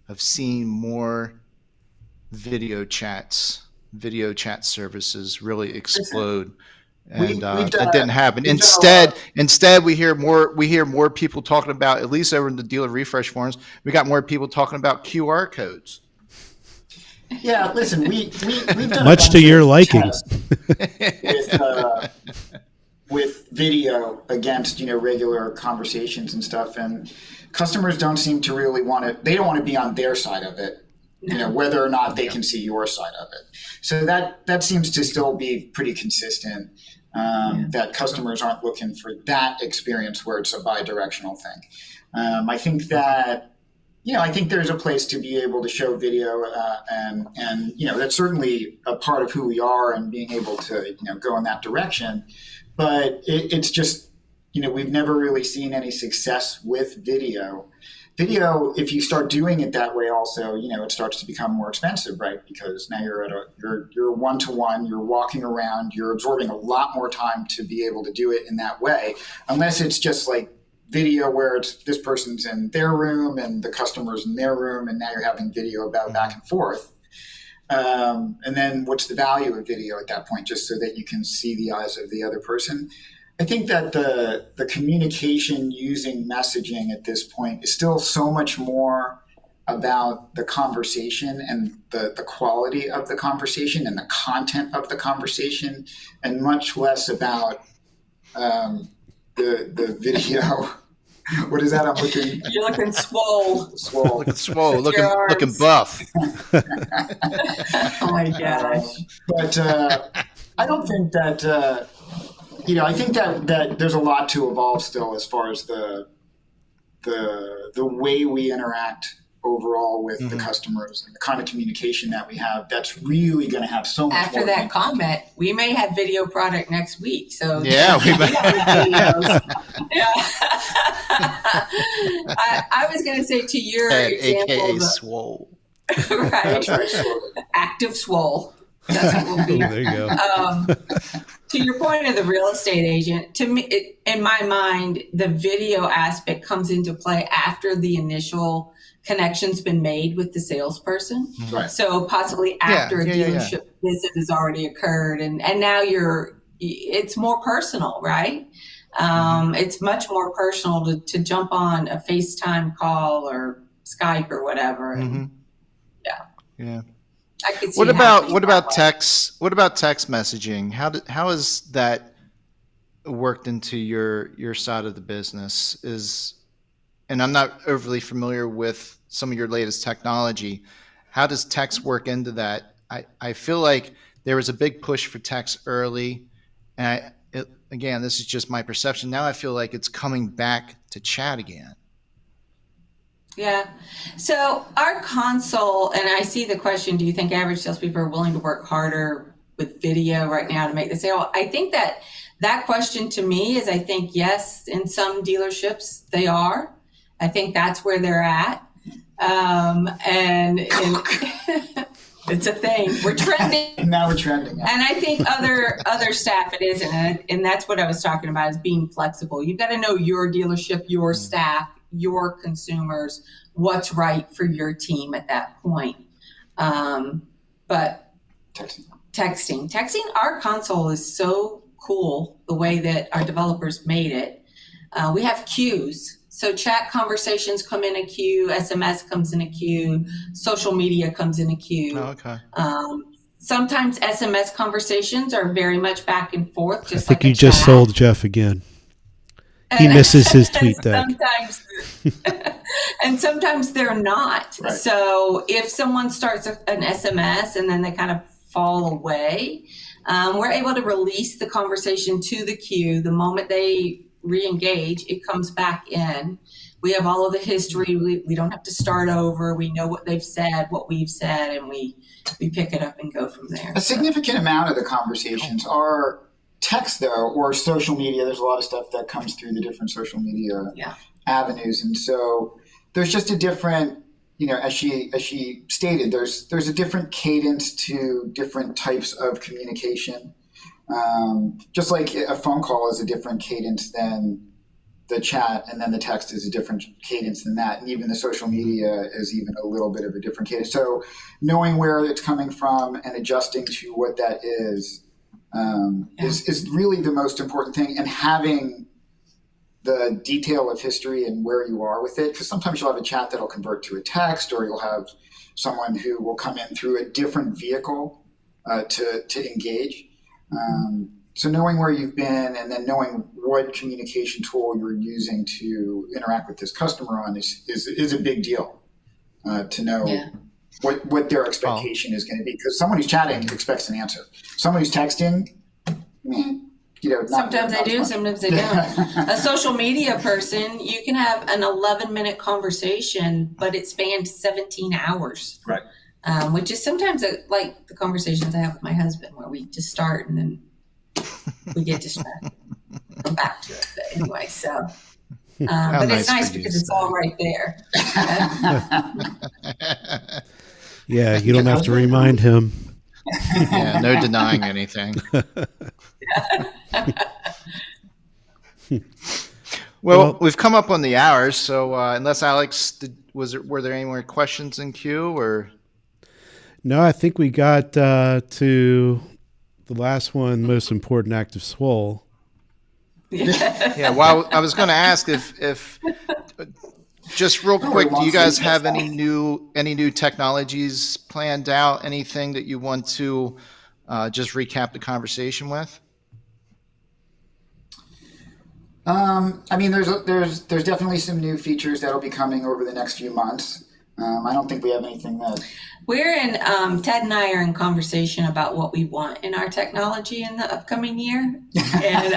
have seen more video chat services really explode and that didn't happen. Instead, we hear more people talking about, at least over in the dealer refresh forums, we got more people talking about QR codes. Yeah, listen, we've done much to your liking with video against regular conversations and stuff, and customers don't seem to really they don't want to be on their side of it, whether or not they can see your side of it. So that seems to still be pretty consistent. That customers aren't looking for that experience where it's a bi-directional thing. I think that I think there's a place to be able to show video, and that's certainly a part of who we are, and being able to go in that direction. But it's just we've never really seen any success with video. Video, if you start doing it that way, also it starts to become more expensive, right? Because now you're one-to-one, you're walking around, you're absorbing a lot more time to be able to do it in that way, unless it's just like video where it's this person's in their room and the customer's in their room, and now you're having video about back and forth. And then what's the value of video at that point, just so that you can see the eyes of the other person? I think that the communication using messaging at this point is still so much more about the conversation and the quality of the conversation and the content of the conversation, and much less about the video. What is that? I'm looking. You're looking swole. Looking buff. Oh my gosh. But I don't think that. I think that there's a lot to evolve still as far as the way we interact overall with the customers, and the kind of communication that we have. That's really going to have so much. After that comment, we may have video product next week. So yeah, we might. Yeah. I was going to say, to your example, AKA swole. Right? That's right. Active swole. That's what we'll be. there you go. To your point of the real estate agent, to me, in my mind, the video aspect comes into play after the initial connection's been made with the salesperson. Right. So possibly after a dealership visit has already occurred, and now it's more personal, right? It's much more personal to jump on a FaceTime call or Skype or whatever. And Yeah. I could see What about way. text? What about text messaging? How has that worked into your side of the business? And I'm not overly familiar with some of your latest technology. How does text work into that? I feel like there was a big push for text early, and again, this is just my perception. Now I feel like it's coming back to chat again. Yeah. So our console, and I see the question, do you think average salespeople are willing to work harder with video right now to make the sale? I think that question to me is, I think, yes, in some dealerships they are. I think that's where they're at. And it's a thing. We're trending. Now we're trending. And I think other staff it isn't. And that's what I was talking about, is being flexible. You've got to know your dealership, your staff, your consumers, what's right for your team at that point. But texting, our console is so cool, the way that our developers made it. We have queues. So chat conversations come in a queue, SMS comes in a queue, social media comes in a queue. Oh, okay. Sometimes SMS conversations are very much back and forth. I think you just sold Jeff again. He misses his tweet deck. And sometimes they're not. Right. So if someone starts an SMS and then they kind of fall away, we're able to release the conversation to the queue. The moment they re-engage, it comes back in. We have all of the history. We don't have to start over. We know what they've said, what we've said, and we pick it up and go from there. A significant amount of the conversations are text, though, or social media. There's a lot of stuff that comes through the different social media avenues, and so there's just a different, as she stated, there's a different cadence to different types of communication. Just like a phone call is a different cadence than the chat, and then the text is a different cadence than that, and even the social media is even a little bit of a different cadence. So knowing where it's coming from and adjusting to what that is is really the most important thing, and having the detail of history and where you are with it, because sometimes you'll have a chat that'll convert to a text, or you'll have someone who will come in through a different vehicle to engage. So knowing where you've been and then knowing what communication tool you're using to interact with this customer on is a big deal to know what their expectation is going to be. Because someone who's chatting expects an answer. Someone who's texting, sometimes they do, sometimes they don't. A social media person, you can have an 11-minute conversation, but it spanned 17 hours. Right. Which is sometimes like the conversations I have with my husband, where we just start and then we get distracted. Come back to it. But anyway, so. But it's nice because it's all right there. Yeah, you don't have to remind him. Yeah, no denying anything. Well, we've come up on the hours, so unless Alex, were there any more questions in queue, or? No, I think we got to the last one, most important, active swole. Yeah. Well, I was going to ask if just real quick, do you guys have any new technologies planned out? Anything that you want to just recap the conversation with? I mean, there's definitely some new features that'll be coming over the next few months. I don't think we have anything that. We're in, Ted and I are in conversation about what we want in our technology in the upcoming year. And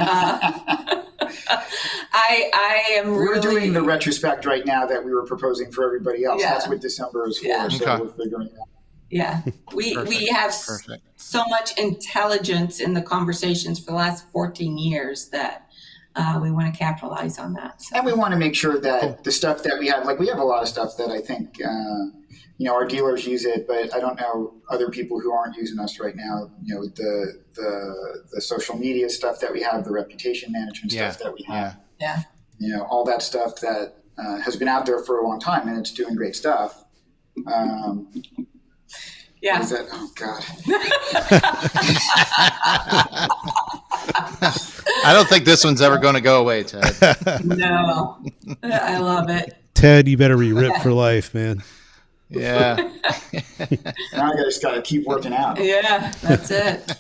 I am We're doing the retrospect right now that we were proposing for everybody else. Yeah. That's what December is for. Yeah. So Okay. we're figuring it out. Yeah, we have so much intelligence in the conversations for the last 14 years that we want to capitalize on that. So. And we want to make sure that the stuff that we have, like we have a lot of stuff that I think, our dealers use it, but I don't know other people who aren't using us right now, the social media stuff that we have, the reputation management stuff that we have, all that stuff that has been out there for a long time, and it's doing great stuff. Yeah. Is that, oh God. I don't think this one's ever going to go away, Ted. No, I love it. Ted, you better be ripped for life, man. Yeah. Now I just got to keep working out. Yeah, that's it.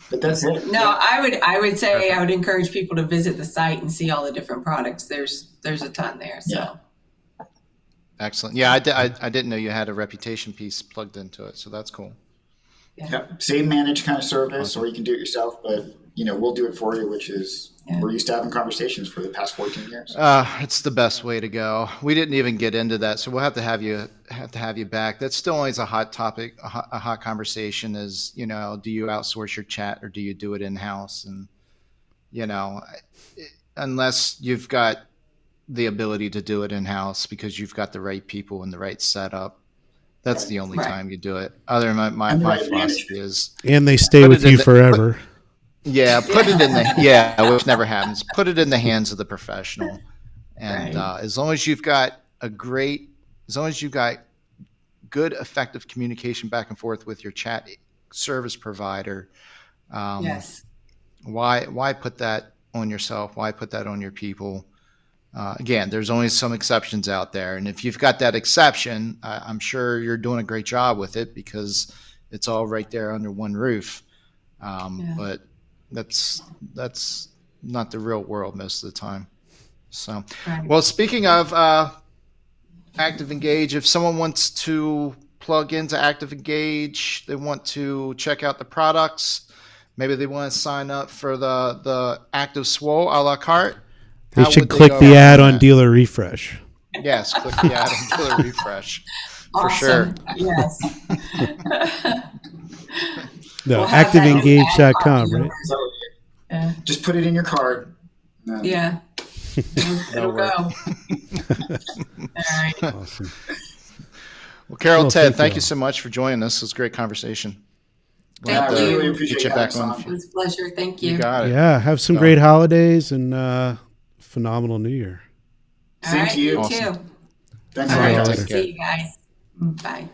But that's it. No, I would say I would encourage people to visit the site and see all the different products. There's a ton there. So. Yeah. Excellent. Yeah, I didn't know you had a reputation piece plugged into it, so that's cool. Yeah. Same managed kind of service, or you can do it yourself, but we'll do it for you, which is we're used to having conversations for the past 14 years. It's the best way to go. We didn't even get into that, so we'll have to have you back. That's still always a hot topic, a hot conversation. Is do you outsource your chat or do you do it in house? And unless you've got the ability to do it in house because you've got the right people and the right setup, that's the only time you do it. Other than my philosophy is, and they stay with you forever. Put it in which never happens. Put it in the hands of the professional, and as long as you've got good, effective communication back and forth with your chat service provider, why put that on yourself? Why put that on your people? Again, there's only some exceptions out there, and if you've got that exception, I'm sure you're doing a great job with it because it's all right there under one roof. But that's not the real world most of the time. So, well, speaking of ActivEngage, if someone wants to plug into ActivEngage, they want to check out the products, maybe they want to sign up for the Active Swole a la carte. They should click the ad on Dealer Refresh. Yes, click the ad on Dealer Refresh. For sure. Yes. No, ActivEngage.com, right? Yeah. Just put it in your card. No. Yeah. It'll go. All right. Awesome. Well, Carol, Ted, thank you so much for joining us. It was a great conversation. Thank you. I really appreciate you back on. It was a pleasure. Thank you. You got it. Yeah, have some great holidays and phenomenal New Year. Same to you. You too. Thanks All a lot, right. guys. See you guys. Bye.